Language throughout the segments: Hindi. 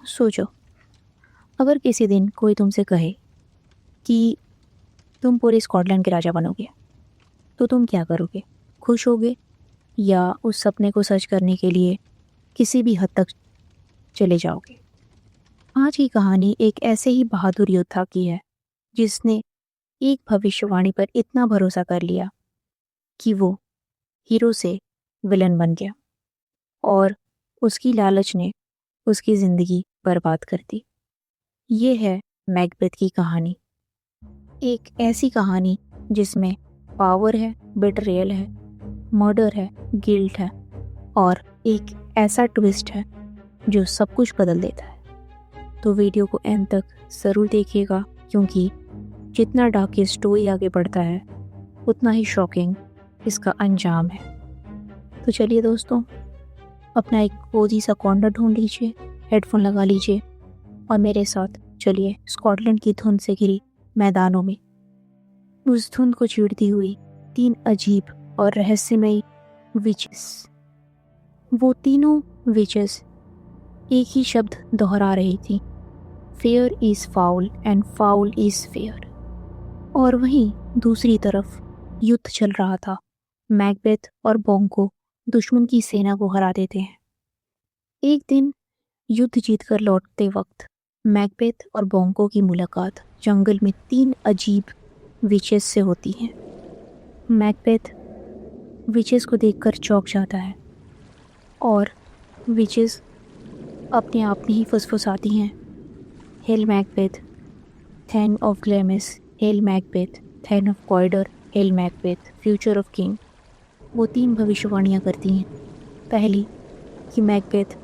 सोचो, अगर किसी दिन कोई तुमसे कहे कि तुम पूरे स्कॉटलैंड के राजा बनोगे, तो तुम क्या करोगे? खुश होगे या उस सपने को सच करने के लिए किसी भी हद तक चले जाओगे? आज की कहानी एक ऐसे ही बहादुर योद्धा की है जिसने एक भविष्यवाणी पर इतना भरोसा कर लिया कि वो हीरो से विलन बन गया और उसकी लालच ने उसकी जिंदगी बर्बाद कर दी। ये है मैकबेथ की कहानी। एक ऐसी कहानी जिसमें पावर है, बिट्रेयल है, मर्डर है, गिल्ट है और एक ऐसा ट्विस्ट है जो सब कुछ बदल देता है। तो वीडियो को एंड तक ज़रूर देखिएगा, क्योंकि जितना डार्क ये स्टोरी आगे बढ़ता है उतना ही शॉकिंग इसका अंजाम है। तो चलिए दोस्तों, अपना एक कोजी सा कॉर्नर ढूंढ लीजिए, हेडफोन लगा लीजिए और मेरे साथ चलिए स्कॉटलैंड की धुंध से घिरी मैदानों में। उस धुंध को चीरती हुई 3 अजीब और रहस्यमयी विचेस। वो तीनों विचेस एक ही शब्द दोहरा रही थी, fair is foul and foul is fair. और वहीं दूसरी तरफ युद्ध चल रहा था। मैकबेथ और बोंको दुश्मन की सेना को हरा देते हैं। एक दिन युद्ध जीतकर लौटते वक्त मैकबेथ और बोंको की मुलाकात जंगल में 3 अजीब विचेस से होती है। मैकबेथ विचेस को देखकर चौंक जाता है और विचेस अपने आप में ही फुसफुसाती हैं, hail Macbeth, thane of Glamis, hail Macbeth, thane of Cawdor, hail Macbeth, future of king. वो 3 भविष्यवाणियाँ करती हैं। पहली कि मैकबेथ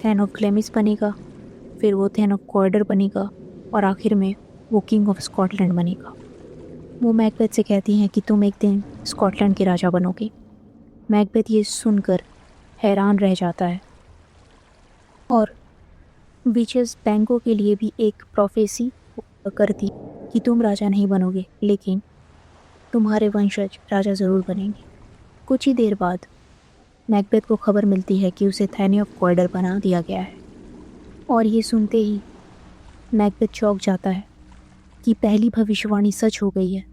थैन ऑफ ग्लेमिस बनेगा, फिर वो थैन ऑफ कॉइडर बनेगा और आखिर में वो किंग ऑफ स्कॉटलैंड बनेगा। वो मैकबेथ से कहती हैं कि तुम एक दिन स्कॉटलैंड के राजा बनोगे। मैकबेथ ये सुनकर हैरान रह जाता है और विचेस बैंको के लिए भी एक प्रोफेसी करती कि तुम राजा नहीं बनोगे, लेकिन तुम्हारे वंशज राजा ज़रूर बनेंगे। कुछ ही देर बाद मैकबेथ को खबर मिलती है कि उसे थैनी ऑफ कॉइडर बना दिया गया है और ये सुनते ही मैकबेथ चौंक जाता है कि पहली भविष्यवाणी सच हो गई है।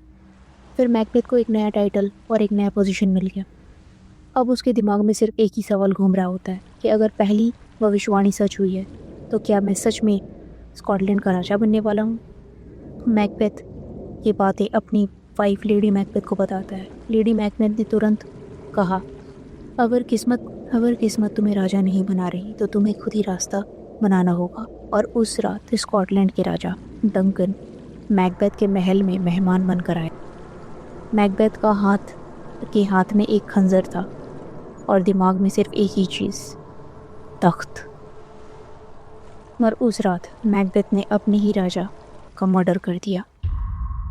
फिर मैकबेथ को एक नया टाइटल और एक नया पोजीशन मिल गया। अब उसके दिमाग में सिर्फ एक ही सवाल घूम रहा होता है कि अगर पहली भविष्यवाणी सच हुई है तो क्या मैं सच में स्कॉटलैंड का राजा बनने वाला हूँ? मैकबेथ ये बातें अपनी वाइफ लेडी मैकबेथ को बताता है। लेडी मैकबेथ ने तुरंत कहा, अगर किस्मत तुम्हें राजा नहीं बना रही तो तुम्हें खुद ही रास्ता बनाना होगा। और उस रात स्कॉटलैंड के राजा डंकन मैकबेथ के महल में मेहमान बनकर आए। मैकबेथ के हाथ में एक खंजर था और दिमाग में सिर्फ एक ही चीज़, तख्त। और उस रात मैकबेथ ने अपने ही राजा का मर्डर कर दिया।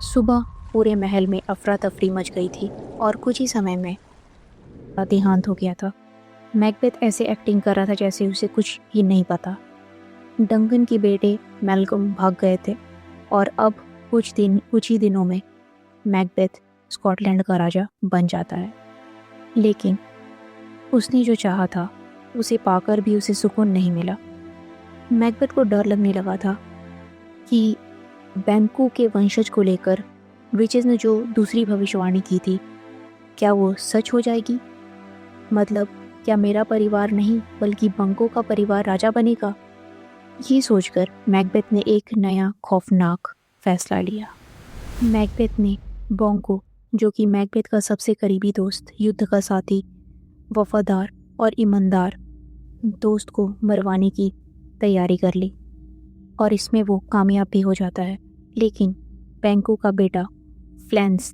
सुबह पूरे महल में अफरा तफरी मच गई थी और कुछ ही समय में देहांत हो गया था। मैकबेथ ऐसे एक्टिंग कर रहा था जैसे उसे कुछ ही नहीं पता। डंकन के बेटे मैल्कम भाग गए थे और अब कुछ ही दिनों में मैकबेथ स्कॉटलैंड का राजा बन जाता है। लेकिन उसने जो चाहा था उसे पाकर भी उसे सुकून नहीं मिला। मैकबेथ को डर लगने लगा था कि बैंको के वंशज को लेकर विचेस ने जो दूसरी भविष्यवाणी की थी, क्या वो सच हो जाएगी? मतलब क्या मेरा परिवार नहीं बल्कि बंको का परिवार राजा बनेगा? ये सोचकर मैकबेथ ने एक नया खौफनाक फैसला लिया। मैकबेथ ने बोंको, जो कि मैकबेथ का सबसे करीबी दोस्त, युद्ध का साथी, वफादार और ईमानदार दोस्त को मरवाने की तैयारी कर ली और इसमें वो कामयाब भी हो जाता है। लेकिन बैंको का बेटा फ्लैंस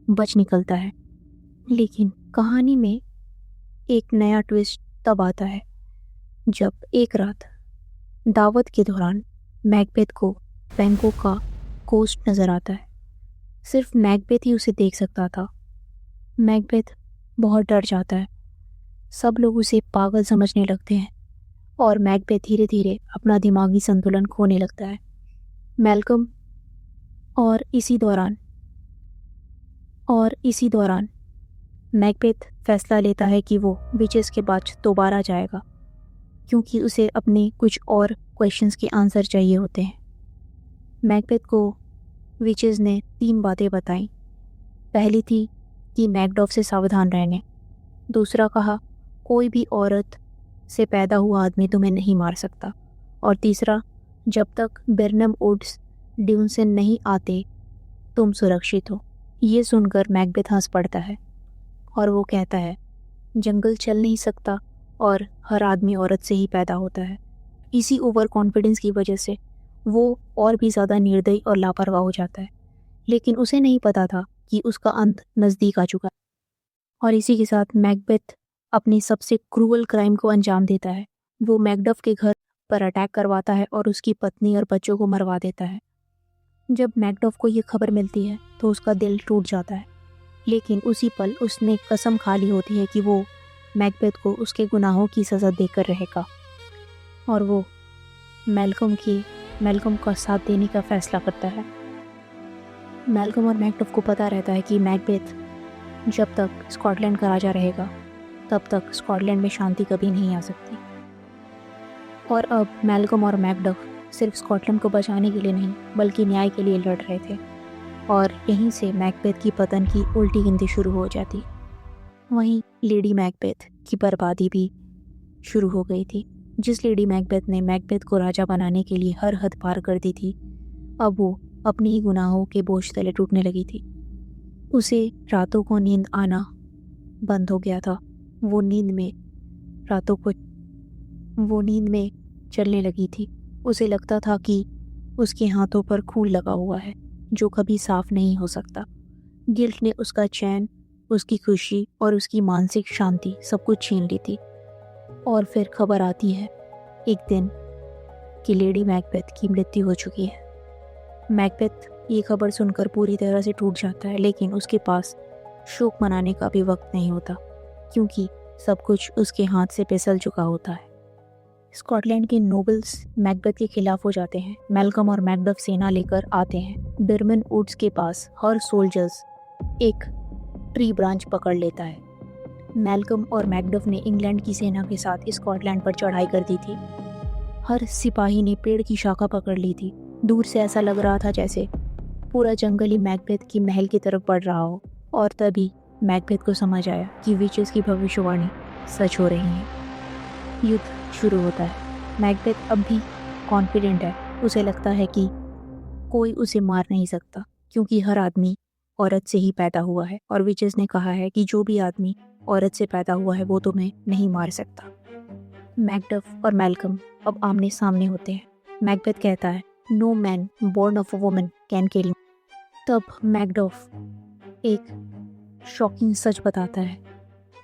बच निकलता है। लेकिन कहानी में एक नया ट्विस्ट तब आता है जब एक रात दावत के दौरान मैकबेथ को बैंको का गोश्त नज़र आता है। सिर्फ मैकबेथ ही उसे देख सकता था। मैकबेथ बहुत डर जाता है। सब लोग उसे पागल समझने लगते हैं और मैकबेथ धीरे धीरे अपना दिमागी संतुलन खोने लगता है। मैल्कम और इसी दौरान मैकबेथ फैसला लेता है कि वो विचेस के बाद दोबारा जाएगा, क्योंकि उसे अपने कुछ और क्वेश्चंस के आंसर चाहिए होते हैं। मैकबेथ को विचेस ने 3 बातें बताई। पहली थी कि मैकडॉफ से सावधान रहने। दूसरा कहा कोई भी औरत से पैदा हुआ आदमी तुम्हें नहीं मार सकता। और तीसरा, जब तक बर्नम वुड्स ड्यून से नहीं आते तुम सुरक्षित हो। ये सुनकर मैकबेथ हंस पड़ता है और वो कहता है जंगल चल नहीं सकता और हर आदमी औरत से ही पैदा होता है। इसी ओवर कॉन्फिडेंस की वजह से वो और भी ज़्यादा निर्दयी और लापरवाह हो जाता है। लेकिन उसे नहीं पता था कि उसका अंत नज़दीक आ चुका है। और इसी के साथ मैकबेथ अपनी सबसे क्रूअल क्राइम को अंजाम देता है। वो मैकडफ के घर पर अटैक करवाता है और उसकी पत्नी और बच्चों को मरवा देता है। जब मैकडफ को ये खबर मिलती है तो उसका दिल टूट जाता है, लेकिन उसी पल उसने कसम खा ली होती है कि वो मैकबेथ को उसके गुनाहों की सज़ा देकर रहेगा और वो मैल्कम का साथ देने का फैसला करता है। मैल्कम और मैकडफ को पता रहता है कि मैकबेथ जब तक स्कॉटलैंड का राजा रहेगा तब तक स्कॉटलैंड में शांति कभी नहीं आ सकती। और अब मैल्कम और मैकडफ सिर्फ स्कॉटलैंड को बचाने के लिए नहीं बल्कि न्याय के लिए लड़ रहे थे और यहीं से मैकबेथ की पतन की उल्टी गिनती शुरू हो जाती। वहीं लेडी मैकबेथ की बर्बादी भी शुरू हो गई थी। जिस लेडी मैकबेथ ने मैकबेथ को राजा बनाने के लिए हर हद पार कर दी थी, अब वो अपनी ही गुनाहों के बोझ तले टूटने लगी थी। उसे रातों को नींद आना बंद हो गया था। वो नींद में चलने लगी थी। उसे लगता था कि उसके हाथों पर खून लगा हुआ है जो कभी साफ नहीं हो सकता। गिल्ट ने उसका चैन, उसकी खुशी और उसकी मानसिक शांति सब कुछ छीन ली थी। और फिर खबर आती है एक दिन कि लेडी मैकबेथ की मृत्यु हो चुकी है। मैकबेथ ये खबर सुनकर पूरी तरह से टूट जाता है, लेकिन उसके पास शोक मनाने का भी वक्त नहीं होता क्योंकि सब कुछ उसके हाथ से फिसल चुका होता है। स्कॉटलैंड के नोबल्स मैकबेथ के खिलाफ हो जाते हैं। मैल्कम और मैकडफ सेना लेकर आते हैं। बर्नम वुड्स के पास हर सोल्जर्स एक ट्री ब्रांच पकड़ लेता है। मैल्कम और मैकडफ ने इंग्लैंड की सेना के साथ स्कॉटलैंड पर चढ़ाई कर दी थी। हर सिपाही ने पेड़ की शाखा पकड़ ली थी। दूर से ऐसा लग रहा था जैसे पूरा जंगल ही मैकबेथ की महल की तरफ बढ़ रहा हो। और तभी मैकबेथ को समझ आया कि विचेस की भविष्यवाणी सच हो रही है। युद्ध शुरू होता है। मैकबेथ अब भी कॉन्फिडेंट है। उसे लगता है कि कोई उसे मार नहीं सकता क्योंकि हर आदमी औरत से ही पैदा हुआ है और विचेस ने कहा है कि जो भी आदमी औरत से पैदा हुआ है वो तुम्हें नहीं मार सकता। मैकडफ और मैल्कम अब आमने सामने होते हैं। मैकबेथ कहता है no man born of a woman can kill me. तब मैकडफ एक शॉकिंग सच बताता है।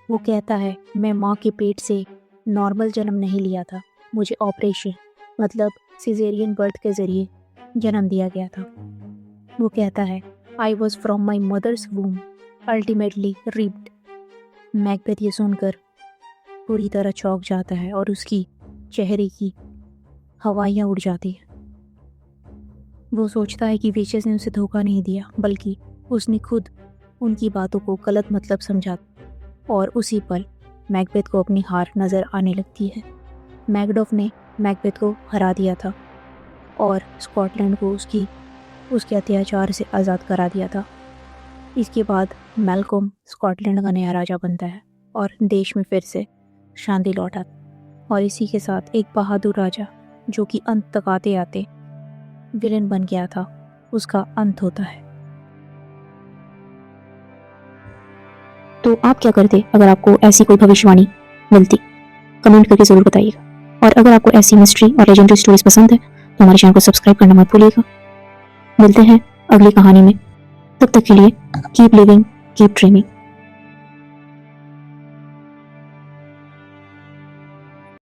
वो कहता है मैं माँ के पेट से नॉर्मल जन्म नहीं लिया था, मुझे ऑपरेशन मतलब सिजेरियन बर्थ के ज़रिए जन्म दिया गया था। वो कहता है I was from my mother's womb ultimately ripped. Macbeth ये सुनकर पूरी तरह चौंक जाता है और उसकी चेहरे की हवाइयाँ उड़ जाती है। वो सोचता है कि विचेस ने उसे धोखा नहीं दिया बल्कि उसने खुद उनकी बातों को गलत मतलब समझा। और उसी पल मैकबेथ को अपनी हार नज़र आने लगती है। मैकडफ ने मैकबेथ को हरा दिया था और स्कॉटलैंड को उसके अत्याचार से आज़ाद करा दिया था। इसके बाद मैल्कम स्कॉटलैंड का नया राजा बनता है और देश में फिर से शांति लौटा। और इसी के साथ एक बहादुर राजा जो कि अंत तक आते आते विलेन बन गया था, उसका अंत होता है। तो आप क्या करते अगर आपको ऐसी कोई भविष्यवाणी मिलती? कमेंट करके ज़रूर बताइएगा। और अगर आपको ऐसी मिस्ट्री और लेजेंडरी स्टोरीज पसंद है तो हमारे चैनल को सब्सक्राइब करना मत भूलिएगा। मिलते हैं अगली कहानी में। तब तक के लिए कीप लिविंग, कीप ड्रीमिंग।